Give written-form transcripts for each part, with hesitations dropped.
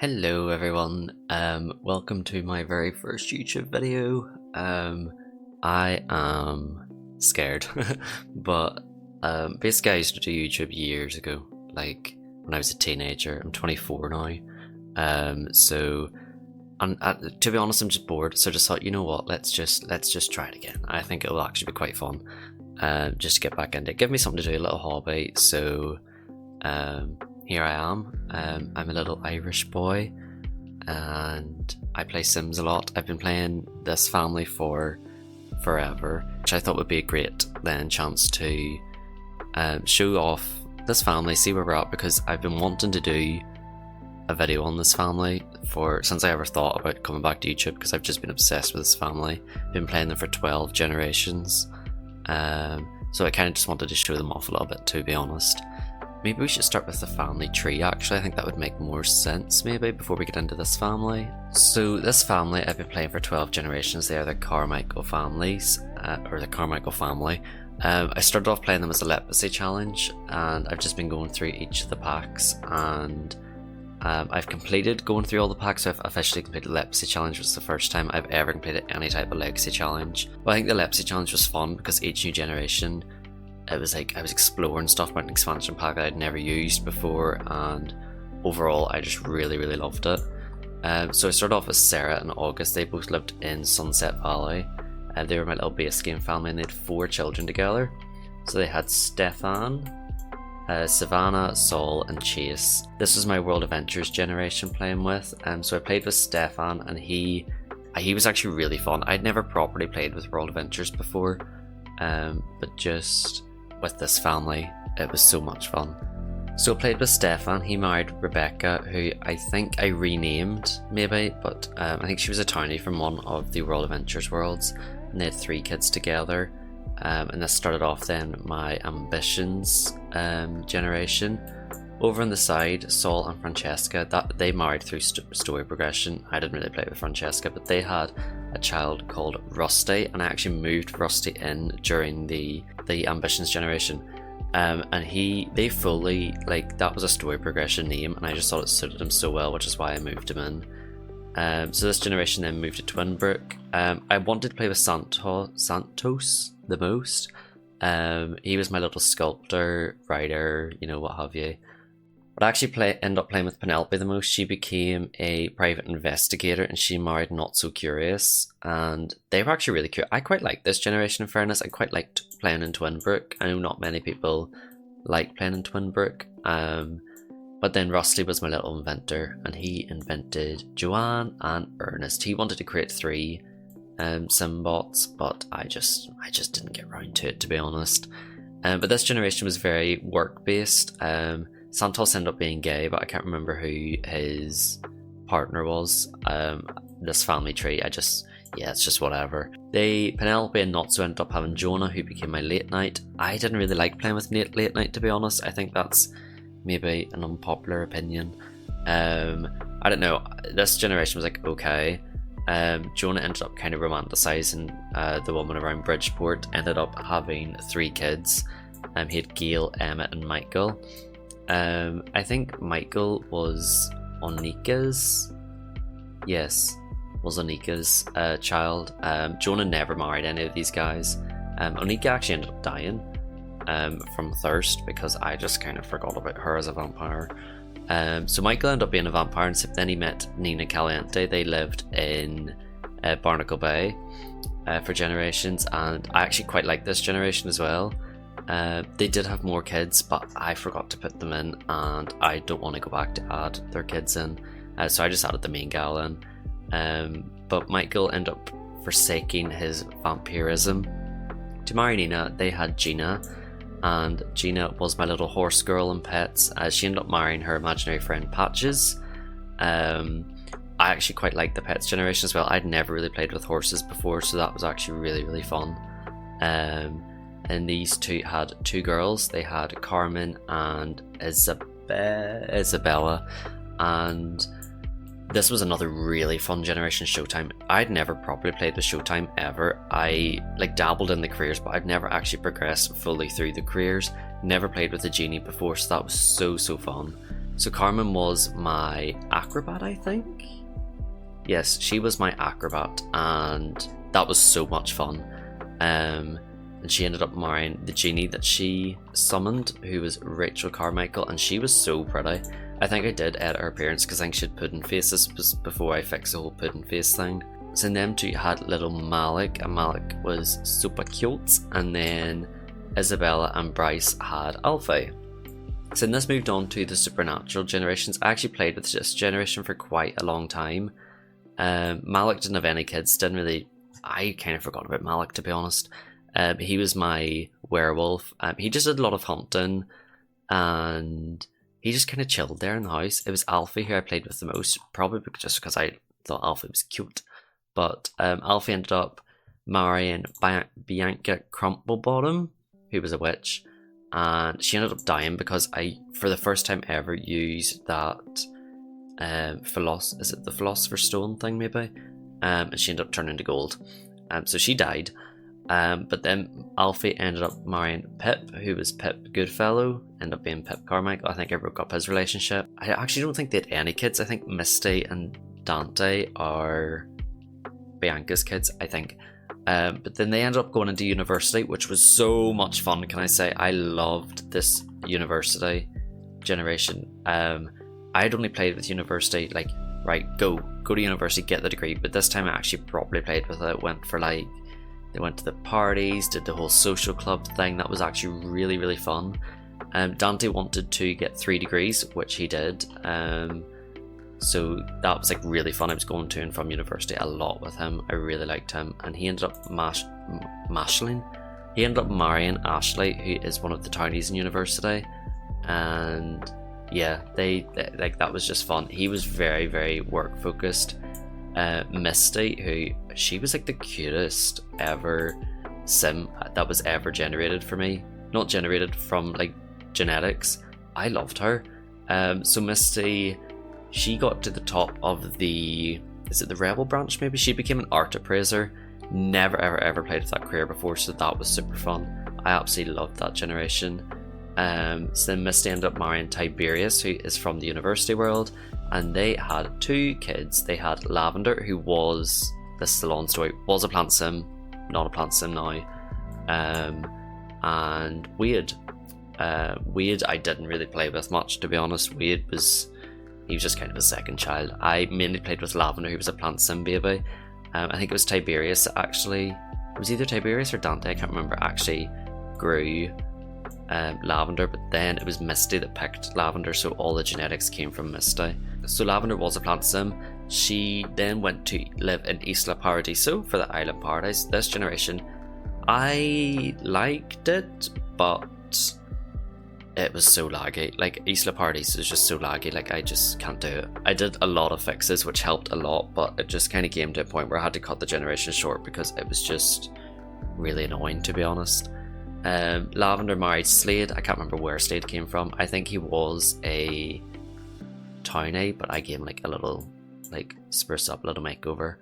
Hello everyone, welcome to my very first YouTube video. I am scared, but basically I used to do YouTube years ago, like when I was a teenager. I'm 24 now, to be honest I'm just bored, so I just thought, you know what, let's just try it again. I think it will actually be quite fun, just to get back into it, give me something to do, a little hobby. So here I am. I'm a little Irish boy and I play Sims a lot. I've been playing this family for forever, which I thought would be a great chance to show off this family, see where we're at, because I've been wanting to do a video on this family since I ever thought about coming back to YouTube, because I've just been obsessed with this family. I've been playing them for 12 generations, so I kind of just wanted to show them off a little bit, to be honest. Maybe we should start with the family tree, actually. I think that would make more sense, maybe, before we get into this family. So this family I've been playing for 12 generations. They are the Carmichael families, or the Carmichael family. I started off playing them as a Lepacy challenge, and I've just been going through each of the packs, and I've completed going through all the packs. So I've officially completed the Lepacy challenge, which is the first time I've ever completed any type of legacy challenge. But I think the Lepacy challenge was fun because each new generation, it was like I was exploring stuff about an expansion pack that I'd never used before, and overall I just really loved it. So I started off with Sarah and August. They both lived in Sunset Valley. They were my little base game family, and they had 4 children together. So they had Stefan, Savannah, Saul and Chase. This was my World Adventures generation playing with. So I played with Stefan, and he was actually really fun. I'd never properly played with World Adventures before, but just with this family it was so much fun. So I played with Stefan. He married Rebecca, who I think I renamed maybe, but I think she was a townie from one of the World Adventures worlds, and they had 3 kids together. And this started off then my Ambitions generation. Over on the side, Saul and Francesca, that they married through story progression. I didn't really play with Francesca, but they had a child called Rusty, and I actually moved Rusty in during the Ambitions generation. And they fully, like, that was a story progression name, and I just thought it suited him so well, which is why I moved him in. So this generation then moved to Twinbrook. I wanted to play with Santos the most. He was my little sculptor, writer, you know, what have you. But I actually ended up playing with Penelope the most. She became a private investigator, and she married Not So Curious, and they were actually really cute. I quite liked this generation, in fairness. I quite liked playing in Twinbrook. I know not many people like playing in Twinbrook, but then Rusty was my little inventor, and he invented Joanne and Ernest. He wanted to create 3 Simbots, but I just didn't get around to it, to be honest. But this generation was very work-based. Santos ended up being gay, but I can't remember who his partner was. This family tree, it's just whatever. Penelope and Notso ended up having Jonah, who became my late night. I didn't really like playing with late night, to be honest. I think that's maybe an unpopular opinion. I don't know. This generation was like, okay. Jonah ended up kind of romanticizing the woman around Bridgeport. Ended up having 3 kids. He had Gail, Emmett and Michael. I think Michael was Onika's child. Jonah never married any of these guys. Onika actually ended up dying from thirst, because I just kind of forgot about her as a vampire. So Michael ended up being a vampire, and then he met Nina Caliente. They lived in Barnacle Bay for generations, and I actually quite like this generation as well. They did have more kids, but I forgot to put them in, and I don't want to go back to add their kids in, so I just added the main gal in. But Michael ended up forsaking his vampirism to marry Nina. They had Gina, and Gina was my little horse girl and pets. She ended up marrying her imaginary friend Patches. I actually quite liked the pets generation as well. I'd never really played with horses before, so that was actually really fun. And these 2 had 2 girls. They had Carmen and Isabella, and this was another really fun generation, Showtime. I'd never properly played with Showtime ever. I dabbled in the careers, but I'd never actually progressed fully through the careers. Never played with the genie before, so that was so fun. So Carmen was my acrobat, I think. Yes, she was my acrobat, and that was so much fun. And she ended up marrying the genie that she summoned, who was Rachel Carmichael, and she was so pretty. I think I did edit her appearance because I think she had pudding face. This was before I fixed the whole pudding face thing. So them two had little Malik, and Malik was super cute, and then Isabella and Bryce had Alfie. So then this moved on to the supernatural generations. I actually played with this generation for quite a long time. Malik didn't have any kids, I kind of forgot about Malik, to be honest. He was my werewolf. He just did a lot of hunting, and he just kind of chilled there in the house. It was Alfie who I played with the most, probably just because I thought Alfie was cute. But Alfie ended up marrying Bianca Crumplebottom, who was a witch, and she ended up dying because I, for the first time ever, used that is it the Philosopher's Stone thing maybe? And she ended up turning to gold. So she died. But then Alfie ended up marrying Pip, who was Pip Goodfellow, ended up being Pip Carmichael. I think I broke up his relationship. I actually don't think they had any kids. I think Misty and Dante are Bianca's kids, I think. But then they ended up going into university, which was so much fun, can I say. I loved this university generation. I'd only played with university, like, right, go to university, get the degree, but this time I actually properly played with it. They went to the parties, did the whole social club thing. That was actually really, really fun. Dante wanted to get 3 degrees, which he did. So that was like really fun. I was going to and from university a lot with him. I really liked him, and he ended up He ended up marrying Ashley, who is one of the townies in university, and yeah, they like, that was just fun. He was very, very work focused. Misty, who she was like the cutest ever sim that was ever generated for me, not generated from like genetics. I loved her. So Misty, she got to the top of the, is it the Rebel branch maybe? She became an art appraiser. Never ever played with that career before, so that was super fun. I absolutely loved that generation. So then Misty ended up marrying Tiberius, who is from the university world, and they had 2 kids. They had Lavender, who was, this is the long story, was a plant sim, not a plant sim now, and Wade. Wade I didn't really play with much, to be honest. He was just kind of a second child. I mainly played with Lavender, who was a plant sim baby. I think it was Tiberius that actually, it was either Tiberius or Dante, I can't remember, actually grew Lavender, but then it was Misty that picked Lavender, so all the genetics came from Misty. So Lavender was a plant sim. She then went to live in Isla Paradiso for the Island Paradise. This generation, I liked it, but it was so laggy. Like, Isla Paradiso is just so laggy, like I just can't do it. I did a lot of fixes which helped a lot, but it just kind of came to a point where I had to cut the generation short because it was just really annoying, to be honest. Lavender married Slade. I can't remember where Slade came from. I think he was a townie, but I gave him like a little, like, spruce up, a little makeover.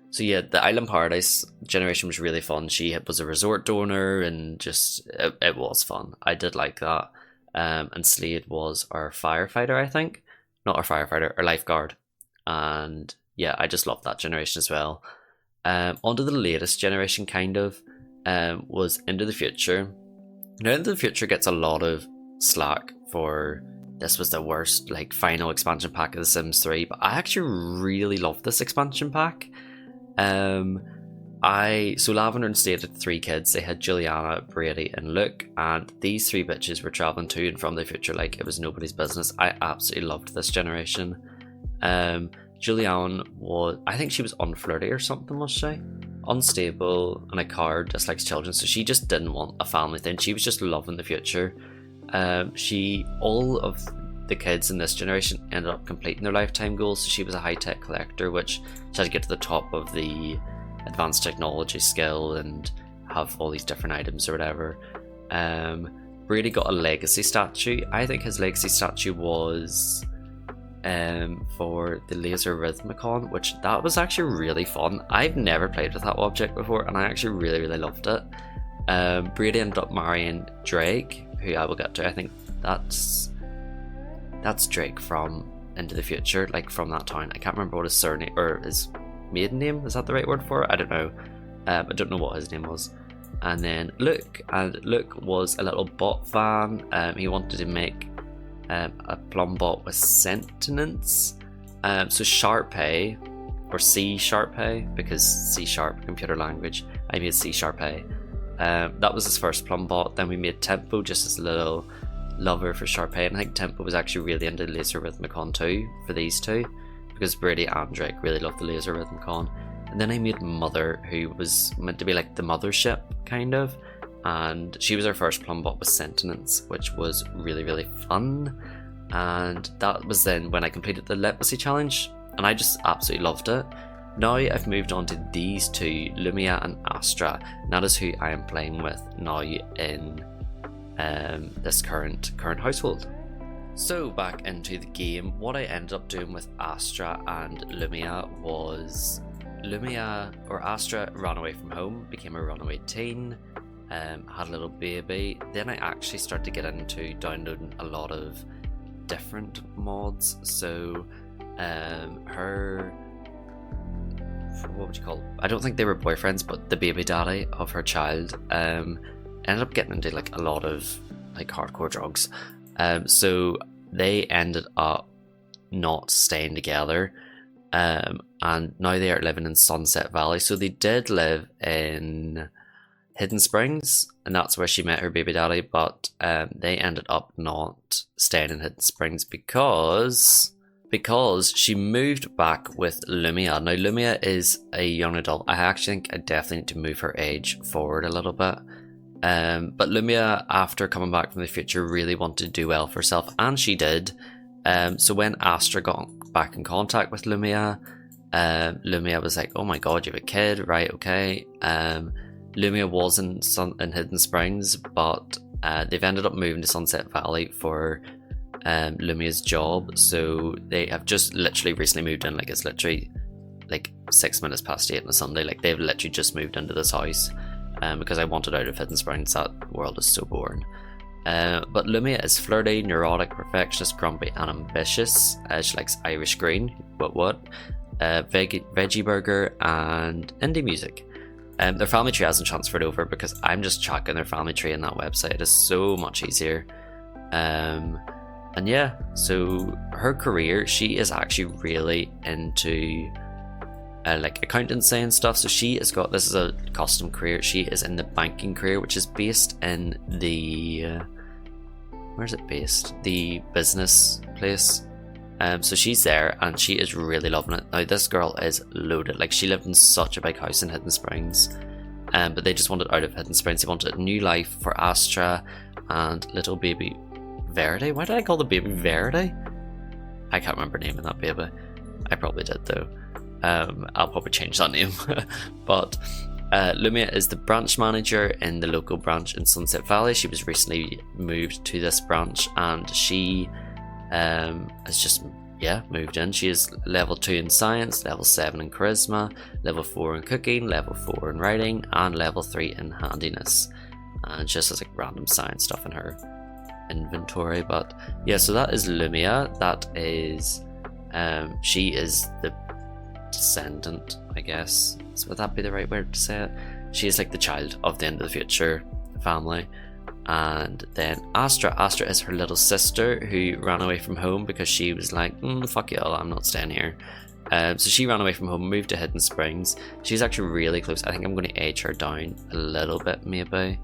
So yeah, the Island Paradise generation was really fun. She was a resort donor, and just it was fun. I did like that. And Slade was our firefighter, I think. Not our firefighter, our lifeguard. And yeah, I just loved that generation as well. Onto the latest generation, kind of. Was Into the Future. Now, Into the Future gets a lot of slack for this was the worst, like, final expansion pack of The Sims 3, but I actually really loved this expansion pack. So Lavender and Slade had 3 kids. They had Juliana, Brady, and Luke, and these 3 bitches were traveling to and from the future like it was nobody's business. I absolutely loved this generation. Juliana was, I think she was unflirty or something, was she? Unstable and a coward, dislikes children, so she just didn't want a family thing. She was just loving the future. All of the kids in this generation ended up completing their lifetime goals, so she was a high-tech collector, which she had to get to the top of the advanced technology skill and have all these different items or whatever. Brady got a legacy statue. I think his legacy statue was for the laser rhythmicon, which that was actually really fun. I've never played with that object before, and I actually really loved it. Brady ended up marrying Drake, who I will get to. I think that's That's Drake from Into the Future, like from that town. I can't remember what his surname or his maiden name, is that the right word for it? I don't know. I don't know what his name was. And then Luke, and Luke was a little bot fan. He wanted to make a plum bot with sentience. So Sharpay, or C Sharpay, because C Sharp computer language, I made C Sharpay. That was his first plum bot. Then we made Tempo, just as a little lover for Sharpay, and I think Tempo was actually really into Laser Rhythmicon too for these two, because Brady and Drake really loved the Laser Rhythmicon. And then I made Mother, who was meant to be like the mothership kind of, and she was our first plum bot with sentience, which was really, really fun. And that was then when I completed the Lepacy challenge, and I just absolutely loved it. Now I've moved on to these two, Lumia and Astra, and that is who I am playing with now in this current household. So back into the game, what I ended up doing with Astra and Lumia was Astra ran away from home, became a runaway teen, had a little baby. Then I actually started to get into downloading a lot of different mods. So her, what would you call it? I don't think they were boyfriends, but the baby daddy of her child ended up getting into like a lot of like hardcore drugs. So they ended up not staying together. And now they are living in Sunset Valley. So they did live in Hidden Springs, and that's where she met her baby daddy, but they ended up not staying in Hidden Springs because she moved back with Lumia. Now Lumia is a young adult. I actually think I definitely need to move her age forward a little bit. But Lumia, after coming back from the future, really wanted to do well for herself, and she did. So when Astra got back in contact with Lumia, Lumia was like, oh my god, you have a kid, right? Okay. Lumia was in Hidden Springs, but they've ended up moving to Sunset Valley for Lumia's job. So they have just literally recently moved in. Like, it's literally like 6 minutes past 8 on a Sunday. Like, they've literally just moved into this house because I wanted out of Hidden Springs. That world is so boring. But Lumia is flirty, neurotic, perfectionist, grumpy, and ambitious. She likes Irish green, veggie burger, and indie music. Their family tree hasn't transferred over because I'm just tracking their family tree in that website. It is so much easier. And yeah, so her career, she is actually really into like accountancy and stuff. So she has got, this is a custom career. She is in the banking career, which is based in the where's it based? The business place. So she's there and she is really loving it. Now this girl is loaded. Like, she lived in such a big house in Hidden Springs, but they just wanted out of Hidden Springs. They wanted a new life for Astra and little baby Verity. Why did I call the baby Verity? I can't remember naming that baby. I probably did though. I'll probably change that name. But Lumia is the branch manager in the local branch in Sunset Valley. She was recently moved to this branch, and she has just moved in. She is level 2 in science, level 7 in charisma, level 4 in cooking, level 4 in writing, and level 3 in handiness. And she just has like random science stuff in her inventory. But yeah, so that is Lumia. That is she is the descendant, I guess. So would that be the right word to say it? She is like the child of the End of the Future family. And then Astra is her little sister who ran away from home because she was like, fuck y'all, I'm not staying here. So she ran away from home, moved to Hidden Springs. She's actually really close. I think I'm going to age her down a little bit, maybe.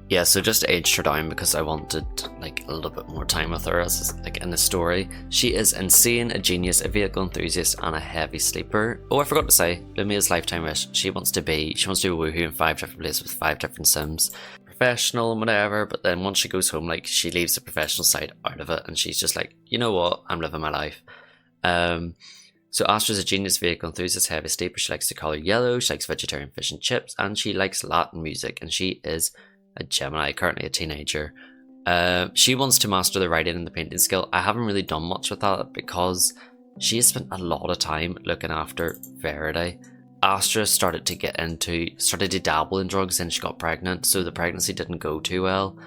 Yeah, so just aged her down because I wanted like a little bit more time with her, as like in the story. She is insane, a genius, a vehicle enthusiast, and a heavy sleeper. Oh, I forgot to say, Lumia's lifetime wish. She wants to be a woohoo in 5 different places with 5 different sims. Professional and whatever, but then once she goes home, like, she leaves the professional side out of it, and she's just like, you know what, I'm living my life. So Astra's a genius, vehicle enthusiast, heavy sleeper. She likes the colour yellow, she likes vegetarian fish and chips, and she likes Latin music, and she is a Gemini, currently a teenager. She wants to master the writing and the painting skill. I haven't really done much with that because she has spent a lot of time looking after Verity. Astra started to dabble in drugs, and she got pregnant, so the pregnancy didn't go too well.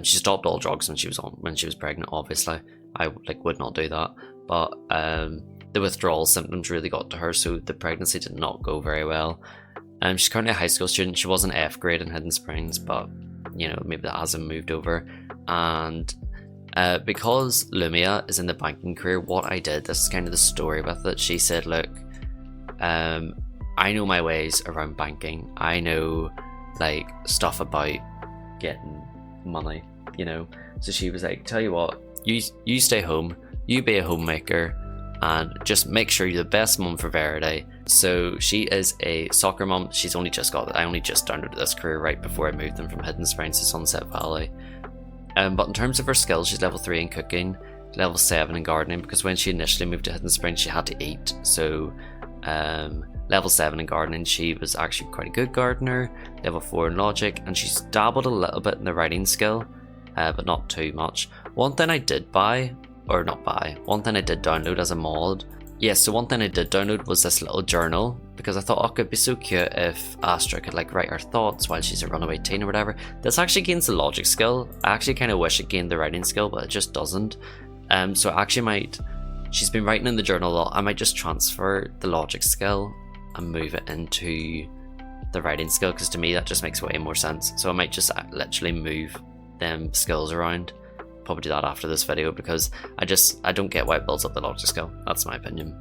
She stopped all drugs when she was pregnant, obviously. I like would not do that. But the withdrawal symptoms really got to her, so the pregnancy did not go very well. She's currently a high school student. She was an F grade in Hidden Springs, but you know, maybe that hasn't moved over. And because Lumia is in the banking career, what I did, this is kind of the story with it. She said, look, I know my ways around banking. I know like stuff about getting money, you know. So she was like, tell you what, you stay home, you be a homemaker, and just make sure you're the best mum for Verity. So she is a soccer mum. She's only just got it. I only just downloaded this career right before I moved them from Hidden Springs to Sunset Valley. But in terms of her skills, she's level 3 in cooking, level 7 in gardening, because when she initially moved to Hidden Springs, she had to eat. So level 7 in gardening, she was actually quite a good gardener, level 4 in logic, and she's dabbled a little bit in the writing skill, but not too much. One thing I did one thing I did download as a mod, so one thing I did download was this little journal, because I thought, oh, it could be so cute if Astra could like write her thoughts while she's a runaway teen or whatever. This actually gains the logic skill. I actually kind of wish it gained the writing skill, but it just doesn't. So I actually might, she's been writing in the journal a lot, I might just transfer the logic skill and move it into the writing skill, because to me that just makes way more sense. So I might just literally move them skills around. Probably do that after this video, because I don't get why it builds up the logic skill. That's my opinion.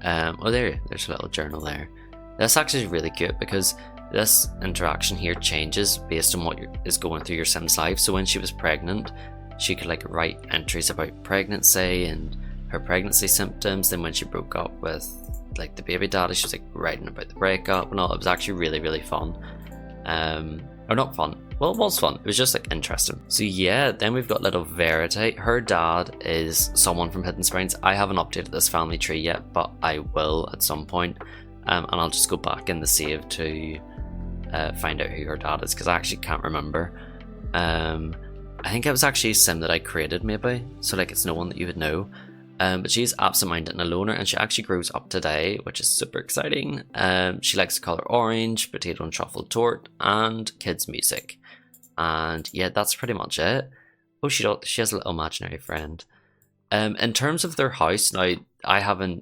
There's a little journal there. That's actually really cute, because this interaction here changes based on what is going through your Sim's life. So when she was pregnant, she could like write entries about pregnancy and her pregnancy symptoms. Then when she broke up with like the baby daddy, she was like writing about the breakup and all. It was actually really, really fun. Or not fun. Well, it was fun. It was just like interesting. So yeah, then we've got little Verity. Her dad is someone from Hidden Springs. I haven't updated this family tree yet, but I will at some point. And I'll just go back in the save to find out who her dad is, because I actually can't remember. I think it was actually a sim that I created, maybe. So like it's no one that you would know. But she's absent-minded and a loner, and she actually grows up today, which is super exciting. She likes the colour orange, potato and truffle tort, and kids music. And yeah, that's pretty much it. Oh, she has a little imaginary friend. In terms of their house, now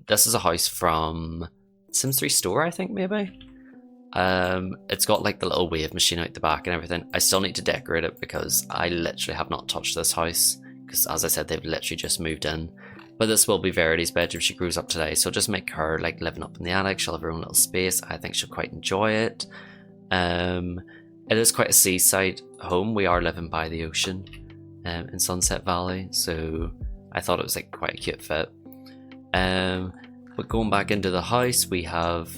this is a house from Sims 3 store, I think, maybe. It's got like the little wave machine out the back and everything. I still need to decorate it, because I literally have not touched this house, because as I said, they've literally just moved in. But this will be Verity's bedroom. She grows up today, so just make her like living up in the attic. She'll have her own little space. I think she'll quite enjoy it. It is quite a seaside home. We are living by the ocean in Sunset Valley, so I thought it was like quite a cute fit. But going back into the house, we have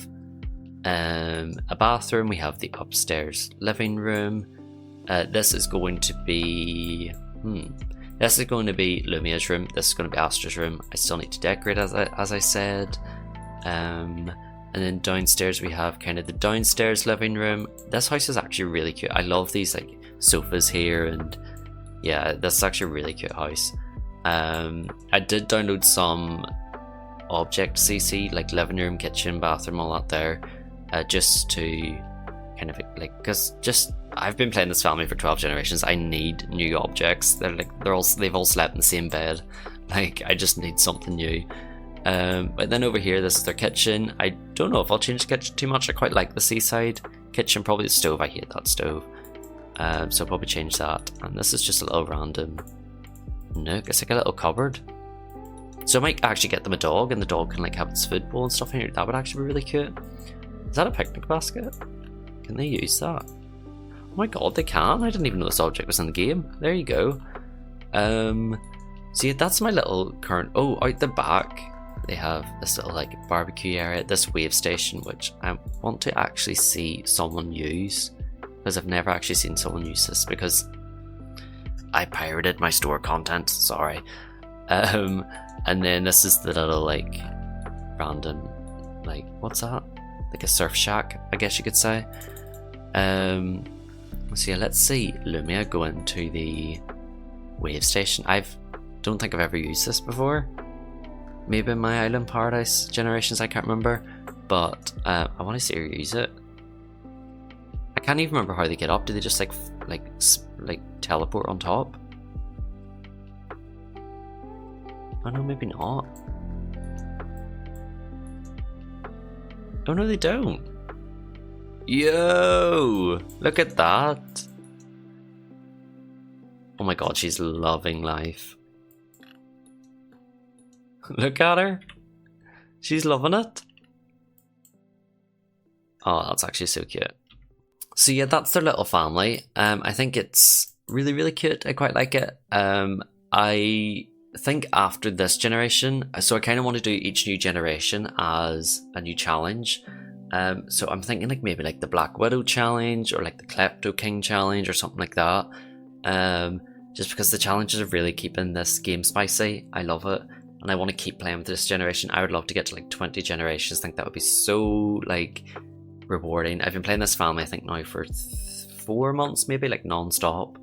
a bathroom. We have the upstairs living room. This is going to be This is going to be Lumia's room. This is going to be Astra's room. I still need to decorate, as I said. And then downstairs we have kind of the downstairs living room. This house is actually really cute. I love these like sofas here, and yeah, this is actually a really cute house. I did download some object CC, like living room, kitchen, bathroom, all that there, just to kind of like, because I've been playing this family for 12 generations. I need new objects. They've all slept in the same bed. Like, I just need something new. But then over here, this is their kitchen. I don't know if I'll change the kitchen too much. I quite like the seaside kitchen. Probably the stove. I hate that stove. So I'll probably change that. And this is just a little random nook. It's like a little cupboard. So I might actually get them a dog, and the dog can like have its food bowl and stuff in here. That would actually be really cute. Is that a picnic basket? Can they use that? Oh my god, they can. I didn't even know this object was in the game. There you go. So yeah, that's my little current. Oh, out the back they have this little like barbecue area, this wave station, which I want to actually see someone use, because I've never actually seen someone use this, because I pirated my store content, sorry. And then this is the little like random, like, what's that? Like a surf shack, I guess you could say. So yeah, let's see Lumia go into the wave station. Don't think I've ever used this before. Maybe in my Island Paradise generations, I can't remember. But I want to see her use it. I can't even remember how they get up. Do they just like teleport on top? Oh no, maybe not. Oh no, they don't. Yo! Look at that. Oh my god, she's loving life. Look at her. She's loving it. Oh, that's actually so cute. So yeah, that's their little family. I think it's really, really cute. I quite like it. I think after this generation, so I kind of want to do each new generation as a new challenge. So I'm thinking like maybe like the Black Widow challenge or like the Klepto King challenge or something like that. Just because the challenges are really keeping this game spicy. I love it. And I want to keep playing with this generation. I would love to get to like 20 generations. I think that would be so like rewarding. I've been playing this family I think now for 4 months maybe, like non-stop.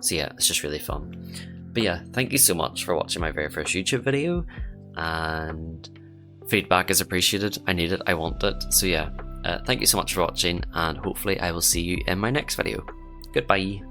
So yeah, it's just really fun. But yeah, thank you so much for watching my very first YouTube video, and feedback is appreciated. I need it, I want it. So yeah, thank you so much for watching, and hopefully I will see you in my next video. Goodbye.